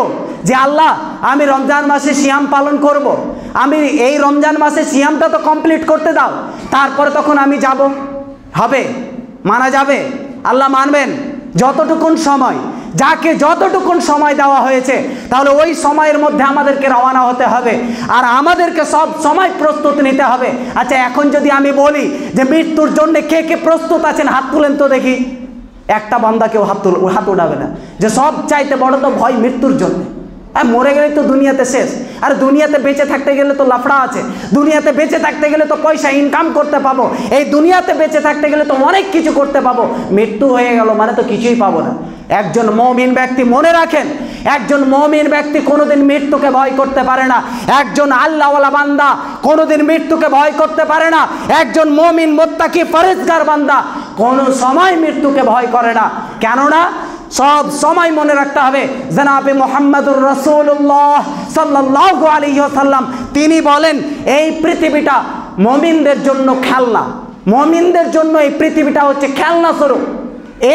যে আল্লাহ আমি রমজান মাসে সিয়াম পালন করব, আমি এই রমজান মাসে সিয়ামটা তো কমপ্লিট করতে দাও, তারপরে তখন আমি যাব। হবে? মানা যাবে? আল্লাহ মানবেন? যতটুকুন সময়, যাকে যতটুকুন সময় দেওয়া হয়েছে, তাহলে ওই সময়ের মধ্যে আমাদেরকে রওনা হতে হবে, আর আমাদেরকে সব সময় প্রস্তুত নিতে হবে। আচ্ছা, এখন যদি আমি বলি যে মৃত্যুর জন্য কে কে প্রস্তুত আছেন, হাত তুলেন তো দেখি। একটা বান্দা কেউ হাত উঠাবে না যে সব চাইতে বড় তো ভয় মৃত্যুর জন্য। আর মরে গেলে তো দুনিয়াতে শেষ। আর দুনিয়াতে বেঁচে থাকতে গেলে তো লাফড়া আছে, দুনিয়াতে বেঁচে থাকতে গেলে তো পয়সা ইনকাম করতে পাবো, এই দুনিয়াতে বেঁচে থাকতে গেলে তো অনেক কিছু করতে পাবো। মৃত্যু হয়ে গেল মানে তো কিছুই পাবো না। একজন মুমিন ব্যক্তি, মনে রাখেন, একজন মুমিন ব্যক্তি কোনোদিন মৃত্যুকে ভয় করতে পারে না। একজন আল্লাহওয়ালা বান্দা কোনোদিন মৃত্যুকে ভয় করতে পারে না। একজন মুমিন মুত্তাকি পরেজগার বান্দা কোনো সময় মৃত্যুকে ভয় করে না। কেননা সব সময় মনে রাখতে হবে জনাবে মুহাম্মদুর রাসূলুল্লাহ সাল্লাল্লাহু আলাইহি ওয়াসাল্লাম তিনি বলেন, এই পৃথিবীটা মুমিনদের জন্য খেলনা। মুমিনদের জন্য এই পৃথিবীটা হচ্ছে খেলনা স্বরূপ।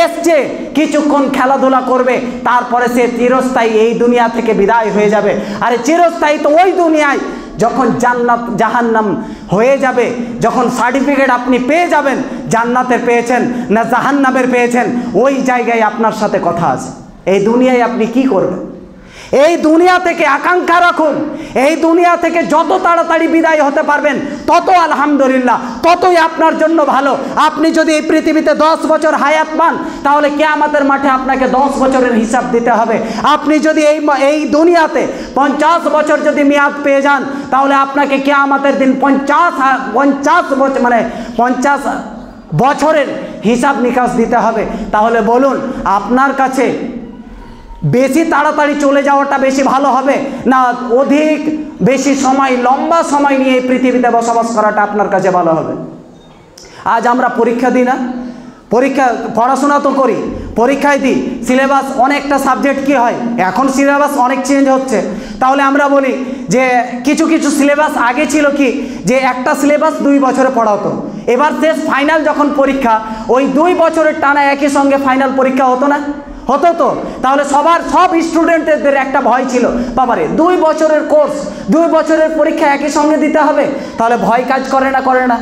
এসছে কিছুক্ষণ খেলাধুলা করবে, তারপরে সে চিরস্থায়ী এই দুনিয়া থেকে বিদায় হয়ে যাবে। আরে চিরস্থায়ী তো ওই দুনিয়ায় যখন জান্নাত জাহান্নাম হয়ে যাবে, যখন সার্টিফিকেট আপনি পেয়ে যাবেন জান্নাতের পেয়েছেন না জাহান্নামের পেয়েছেন, ওই জায়গায় আপনার সাথে কথা আছে। এই দুনিয়ায় আপনি কি করবেন? এই দুনিয়া থেকে আকাঙ্ক্ষা রাখুন, এই দুনিয়া থেকে যত তাড়াতাড়ি বিদায় হতে পারবেন তত আলহামদুলিল্লাহ, ততই আপনার জন্য ভালো। আপনি যদি এই পৃথিবীতে 10 বছর হায়াত পান, তাহলে কিয়ামতের মাঠে আপনাকে 10 বছরের হিসাব দিতে হবে। আপনি যদি এই দুনিয়াতে 50 বছর যদি মেয়াদ পেয়ে যান, তাহলে আপনাকে কিয়ামতের দিন 50 বছর মানে 50 বছরের হিসাব নিকাশ দিতে হবে। তাহলে বলুন, আপনার কাছে বেশি তাড়াতাড়ি চলে যাওয়াটা বেশি ভালো হবে, না অধিক বেশি সময় লম্বা সময় নিয়ে এই পৃথিবীতে বসবাস করাটা আপনার কাছে ভালো হবে? আজ আমরা পরীক্ষা দিই না, পড়াশোনা তো করি, পরীক্ষায় দিই, সিলেবাস অনেকটা সাবজেক্ট কি হয়, এখন সিলেবাস অনেক চেঞ্জ হচ্ছে। তাহলে আমরা বলি যে কিছু কিছু সিলেবাস আগে ছিল কি, যে একটা সিলেবাস 2 বছরে পড়া হতো। এবার শেষ ফাইনাল যখন পরীক্ষা, ওই 2 বছরের টানা একই সঙ্গে ফাইনাল পরীক্ষা হতো না? হতো তো। তাহলে সব স্টুডেন্টদের একটা ভয় ছিল, বাবারে 2 বছরের কোর্স, 2 বছরের পরীক্ষা একই সঙ্গে দিতে হবে। তাহলে ভয় কাজ করে না? করে না?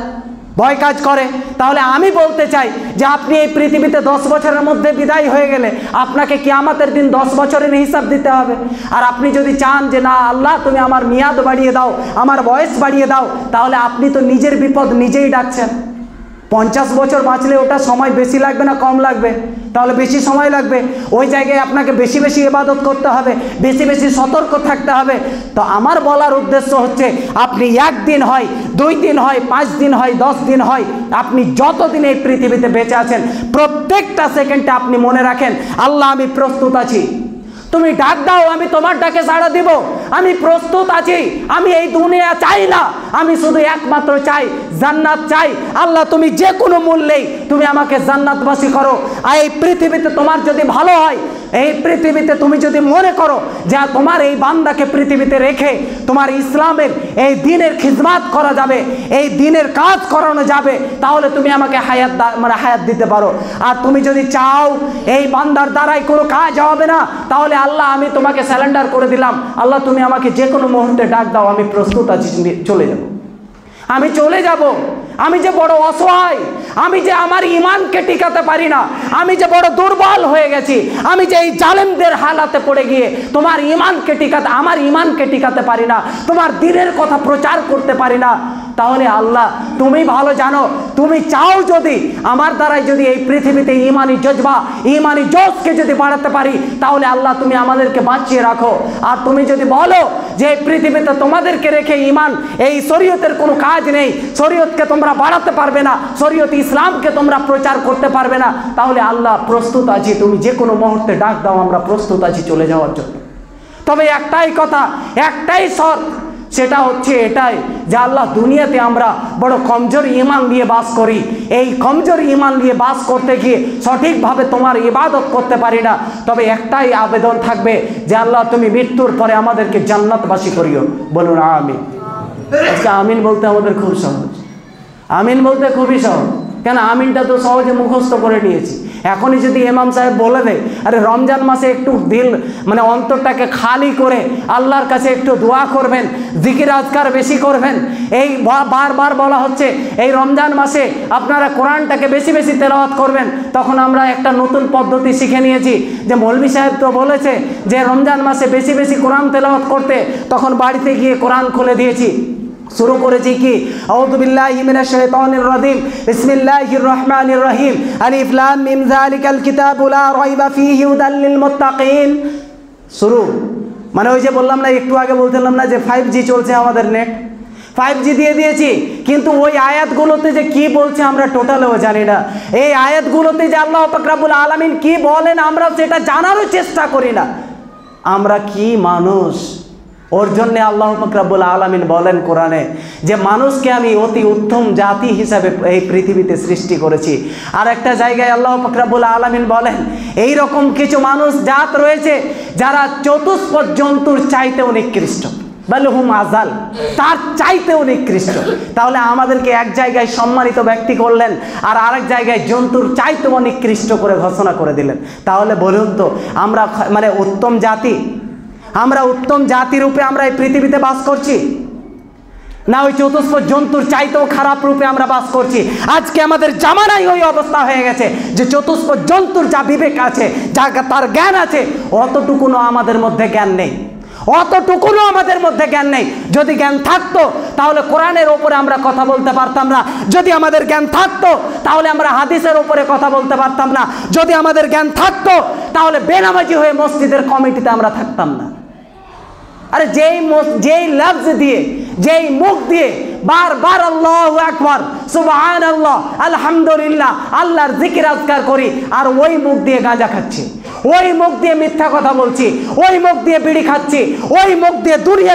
ভয় কাজ করে। তাহলে আমি বলতে চাই যে আপনি এই পৃথিবীতে 10 বছরের মধ্যে বিদায় হয়ে গেলে আপনাকে কিয়ামতের দিন 10 বছরের হিসাব দিতে হবে। আর আপনি যদি চান যে না আল্লাহ তুমি আমার মেয়াদ বাড়িয়ে দাও, আমার বয়স বাড়িয়ে দাও, তাহলে আপনি তো নিজের বিপদ নিজেই ডাকছেন। 50 বছর বাঁচলে ওটা সময় বেশি লাগবে না কম লাগবে? তাহলে বেশি সময় লাগবে। ওই জায়গায় আপনাকে বেশি বেশি ইবাদত করতে হবে, বেশি বেশি সতর্ক থাকতে হবে। তো আমার বলার উদ্দেশ্য হচ্ছে, আপনি 1 দিন হয়, 2 দিন হয়, 5 দিন হয়, 10 দিন হয়, আপনি যতদিন এই পৃথিবীতে বেঁচে আছেন প্রত্যেকটা সেকেন্ডে আপনি মনে রাখেন আল্লাহ আমি প্রস্তুত আছি, তুমি ডাক দাও আমি তোমার ডাকে সাড়া দিব, আমি প্রস্তুত আছি। আমি এই দুনিয়া চাই না, আমি শুধু একমাত্র চাই জান্নাত চাই। আল্লাহ তুমি যে কোনো মূল্যেই তুমি আমাকে জান্নাতবাসী করো। আর এই পৃথিবীতে তোমার যদি ভালো হয়, এই পৃথিবীতে তুমি যদি মনে করো যে তোমার এই বান্দাকে পৃথিবীতে রেখে তোমার ইসলামের এই দিনের খিদমাত করা যাবে, এই দিনের কাজ করানো যাবে, তাহলে তুমি আমাকে হায়াত দিতে পারো। আর তুমি যদি চাও এই বান্দার দ্বারাই কোনো কাজ হবে না, তাহলে আল্লাহ আমি তোমাকে স্যালেন্ডার করে দিলাম, আল্লাহ তুমি আমাকে যে কোনো মুহূর্তে ডাক দাও, আমি প্রস্তুত আছি, চলে যাব, আমি চলে যাব। আমি যে বড় অসহায়, আমি যে আমার ইমানকে টিকাতে পারি না, আমি যে বড় দুর্বল হয়ে গেছি, আমি যে এই জালেমদের হালাতে পড়ে গিয়ে তোমার আমার ইমানকে টিকাতে পারি না, তোমার দ্বীনের কথা প্রচার করতে পারি না, তাহলে আল্লাহ তুমি ভালো জানো, তুমি চাও যদি আমার দ্বারাই যদি এই পৃথিবীতে ইমানি জজবা, ইমানি জোশকে যদি বাড়াতে পারি, তাহলে আল্লাহ তুমি আমাদেরকে বাঁচিয়ে রাখো। আর তুমি যদি বলো যে এই পৃথিবীতে তোমাদেরকে রেখে ইমান, এই শরীয়তের কোনো কাজ নেই, শরীয়তকে তোমরা বাড়াতে পারবে না, শরীয়ত ইসলামকে তোমরা প্রচার করতে পারবে না, তাহলে আল্লাহ প্রস্তুত আছি, তুমি যে কোনো মুহূর্তে ডাক দাও, আমরা প্রস্তুত আছি চলে যাওয়ার জন্য। তবে একটাই কথা, একটাই শর্ত, সেটা হচ্ছে এটাই যে আল্লাহ দুনিয়াতে আমরা বড় কমজোর ইমান নিয়ে বাস করি, এই কমজোর ইমান নিয়ে বাস করতে গিয়ে সঠিকভাবে তোমার ইবাদত করতে পারি না। তবে একটাই আবেদন থাকবে যে আল্লাহ তুমি মৃত্যুর পরে আমাদেরকে জান্নাতবাসী করিও। বলুন আমিন। আজকে আমিন বলতে আমাদের খুব সহজ, আমিন বলতে খুবই সহজ। কেন? আমিনটা তো সহজে মুখস্থ করে নিয়েছি। এখনই যদি ইমাম সাহেব বলে দেয়, আরে রমজান মাসে একটু দিল মানে অন্তরটাকে খালি করে আল্লাহর কাছে একটু দোয়া করবেন, জিকির আজকার বেশি করবেন, এই বারবার বলা হচ্ছে এই রমজান মাসে আপনারা কোরআনটাকে বেশি বেশি তেলাওয়াত করবেন, তখন আমরা একটা নতুন পদ্ধতি শিখে নিয়েছি যে মৌলভী সাহেব তো বলেছে যে রমজান মাসে বেশি বেশি কোরআন তেলাওয়াত করতে, তখন বাড়িতে গিয়ে কোরআন খুলে দিয়েছি, শুরু করেছি কি আউযু বিল্লাহি মিনাশ শাইতানির রাজিম বিসমিল্লাহির রহমানির রহিম আলিফ লাম মিম যালিকাল কিতাবু লা রাইবা ফীহি হুদাল লিল মুত্তাকিন। শুরু মানে ওই যে বললাম না, একটু আগে বলছিলাম না যে 5G চলছে আমাদের নেট, 5G দিয়ে দিয়েছি, কিন্তু ওই আয়াতগুলোতে যে কি বলছে আমরা টোটালেও জানি না। এই আয়াতগুলোতে যে আল্লাহ পাক রব্বুল আলামিন কি বলেন আমরা সেটা জানারও চেষ্টা করি না। আমরা কি মানুষ, ওর জন্য আল্লাহ পাক রব্বুল আলামিন বলেন কোরআনে যে মানুষকে আমি অতি উত্তম জাতি হিসাবে এই পৃথিবীতে সৃষ্টি করেছি। আর একটা জায়গায় আল্লাহ পাক রব্বুল আলামিন বলেন এই রকম কিছু মানুষ জাত রয়েছে যারা চতুষ্পদ জন্তুর চাইতেও নিকৃষ্ট, বালহুম আজাল, তার চাইতেও নিকৃষ্ট। তাহলে আমাদেরকে এক জায়গায় সম্মানিত ব্যক্তি করলেন আর আরেক জায়গায় জন্তুর চাইতেও নিকৃষ্ট করে ঘোষণা করে দিলেন। তাহলে বলুন তো আমরা মানে উত্তম জাতি, আমরা উত্তম জাতি রূপে আমরা এই পৃথিবীতে বাস করছি, না ওই চতুষ্পদ জন্তুর চাইতেও খারাপ রূপে আমরা বাস করছি? আজকে আমাদের জামানায় ওই অবস্থা হয়ে গেছে যে চতুষ্পদ জন্তুর যা বিবেক আছে, যা তার জ্ঞান আছে, অতটুকুনও আমাদের মধ্যে জ্ঞান নেই, অতটুকুনও আমাদের মধ্যে জ্ঞান নেই। যদি জ্ঞান থাকতো তাহলে কোরআনের ওপরে আমরা কথা বলতে পারতাম না, যদি আমাদের জ্ঞান থাকতো তাহলে আমরা হাদিসের ওপরে কথা বলতে পারতাম না, যদি আমাদের জ্ঞান থাকতো তাহলে বেনামাজি হয়ে মসজিদের কমিটিতে আমরা থাকতাম না। আরে যেই লফজ দিয়ে, যেই মুখ দিয়ে বারবার আল্লাহু আকবার, সুবহানাল্লাহ, আলহামদুলিল্লাহ আল্লাহর জিকির আজকার করি, আর ওই মুখ দিয়ে গাঁজা খাচ্ছি, ওই মুখ দিয়ে মিথ্যা কথা বলছি, ওই মুখ দিয়ে বিড়ি খাচ্ছি, ওই মুখ দিয়ে দুনিয়া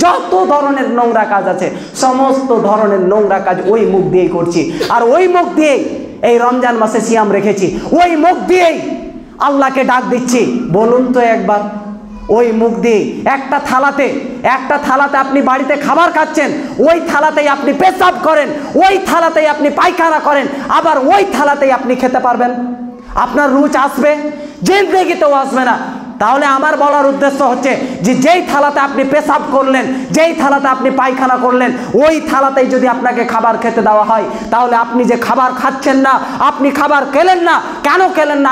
যত ধরনের নোংরা কাজ আছে সমস্ত ধরনের নোংরা কাজ ওই মুখ দিয়েই করছি। আর ওই মুখ দিয়েই এই রমজান মাসে সিয়াম রেখেছি, ওই মুখ দিয়েই আল্লাহকে ডাক দিচ্ছি। বলুন তো একবার, ওই মুখ দিয়ে একটা থালাতে আপনি বাড়িতে খাবার খাচ্ছেন, ওই থালাতেই আপনি পেশাব করেন, ওই থালাতেই আপনি পায়খানা করেন, আবার ওই থালাতেই আপনি খেতে পারবেন? আপনার রুচ আসবে? জিন্দেগিতেও আসবে না। তাহলে আমার বলার উদ্দেশ্য হচ্ছে যে যেই থালাতে আপনি পেশাব করলেন, যেই থালাতে আপনি পায়খানা করলেন, ওই থালাতেই যদি আপনাকে খাবার খেতে দেওয়া হয়, তাহলে আপনি যে খাবার খাচ্ছেন না, আপনি খাবার খেলেন না, কেন খেলেন না?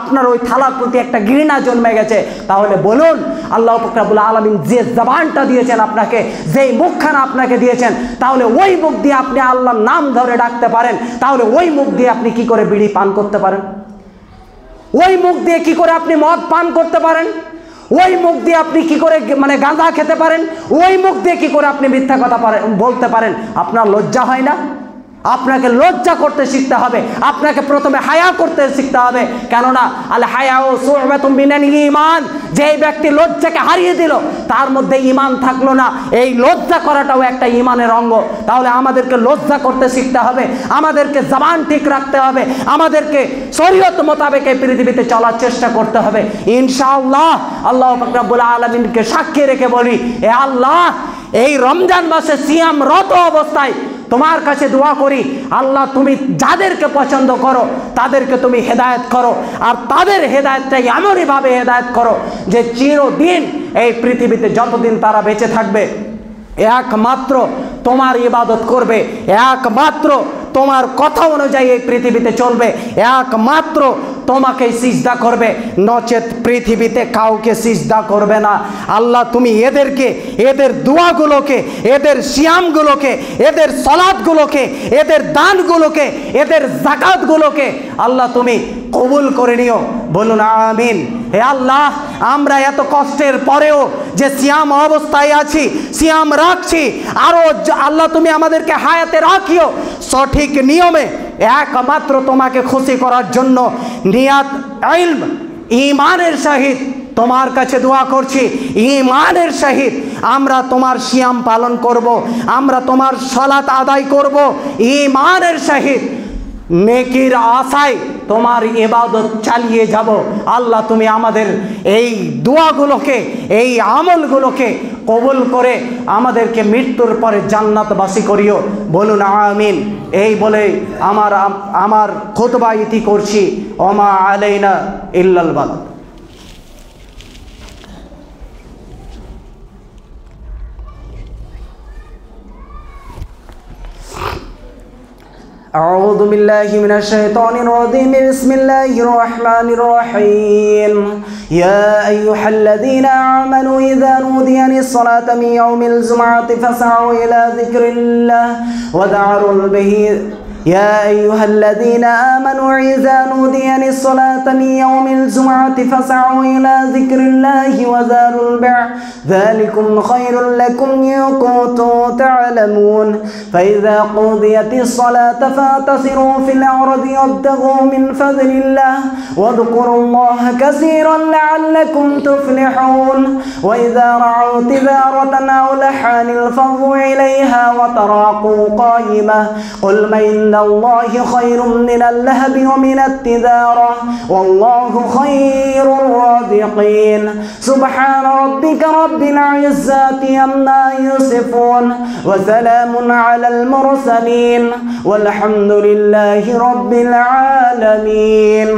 আপনার ওই থালার প্রতি একটা ঘৃণা জন্মে গেছে। তাহলে বলুন আল্লাহ পাক রব্বুল আলামিন যে জবানটা দিয়েছেন আপনাকে, যেই মুখখানা আপনাকে দিয়েছেন, তাহলে ওই মুখ দিয়ে আপনি আল্লাহর নাম ধরে ডাকতে পারেন, তাহলে ওই মুখ দিয়ে আপনি কি করে বিড়ি পান করতে পারেন? ওই মুখ দিয়ে কি করে আপনি মদ পান করতে পারেন? ওই মুখ দিয়ে আপনি কি করে মানে গাঁজা খেতে পারেন? ওই মুখ দিয়ে কি করে আপনি মিথ্যা কথা বলতে পারেন? আপনার লজ্জা হয় না? আপনাকে লজ্জা করতে শিখতে হবে, আপনাকে প্রথমে হায়া করতে শিখতে হবে। কেননা আল হায়াউ শু'বাতুম মিনাল ঈমান, যেই ব্যক্তি লজ্জাকে হারিয়ে দিল তার মধ্যে ঈমান থাকলো না। এই লজ্জা করাটাও একটা ঈমানের অঙ্গ। তাহলে আমাদেরকে লজ্জা করতে শিখতে হবে, আমাদেরকে জবান ঠিক রাখতে হবে, আমাদেরকে শরীয়ত মোতাবেক এই পৃথিবীতে চলার চেষ্টা করতে হবে ইনশাআল্লাহ। আল্লাহ পাক রব্বুল আলামিনকে সাক্ষী রেখে বলি, এ আল্লাহ, এই রমজান মাসে সিয়ামরত অবস্থায় তোমার কাছে দোয়া করি, আল্লাহ তুমি যাদেরকে পছন্দ করো তাদেরকে তুমি হেদায়েত করো, আর তাদের হেদায়েতটাই এমনইভাবে হেদায়েত করো যে চিরদিন এই পৃথিবীতে যতদিন তারা বেঁচে থাকবে একমাত্র তোমার ইবাদত করবে, একমাত্র তোমার কথা অনুযায়ী এই পৃথিবীতে চলবে, একমাত্র তোমাকেই সিজদা করবে, নচেত পৃথিবীতে কাউকে সিজদা করবে না। আল্লাহ তুমি এদেরকে, এদের দোয়াগুলোকে, এদের সিয়ামগুলোকে, এদের সালাতগুলোকে, এদের দানগুলোকে, এদের যাকাতগুলোকে আল্লাহ তুমি কবুল করে নিও। বলুন আমিন। হে আল্লাহ, আমরা এত কষ্টের পরেও যে সিয়াম অবস্থায় আছি, সিয়াম রাখছি, আরও আল্লাহ তুমি আমাদেরকে হায়াতে রাখিও সঠিক নিয়মে, একমাত্র তোমাকে খুশি করার জন্য নিয়াত, ইলম, ঈমানের সহিত তোমার কাছে দোয়া করছি। ঈমানের সহিত আমরা তোমার সিয়াম পালন করব, আমরা তোমার সালাত আদায় করব, ঈমানের সহিত নেকির আশায় তোমার ইবাদত চালিয়ে যাব। আল্লাহ তুমি আমাদের এই দোয়াগুলোকে, এই আমলগুলোকে কবুল করে আমাদেরকে মৃত্যুর পরে জান্নাতবাসী করিও। বলুন আমিন। এই বলে আমার খুতবা ইতি করছি। ওমা আলাইনা ইল্লাল বালাগ। أعوذ بالله من الشيطان الرجيم. بسم الله الرحمن الرحيم. يا أيها الذين آمنوا إذا نودي للصلاة من يوم الجمعة فاسعوا إلى ذكر الله وذروا البيع. يا أيها الذين آمنوا إذا نودي للصلاة من يوم الجمعة فاسعوا إلى ذكر الله وذروا البيع ذلكم خير لكم إن كنتم تعلمون. فإذا قضيت الصلاة فاعتصروا في الأرض وابتغوا من فضل الله واذكروا الله كثيرا لعلكم تفلحون. وإذا رأوا تجارة أو لحا انفضوا إليها وتراكوا قائمة قل ما عند الله خير من اللهب ومن التجارة والله خير الرازقين. سبحان ربك رب العزة عما يصفون وسلام على المرسلين والحمد لله رب العالمين.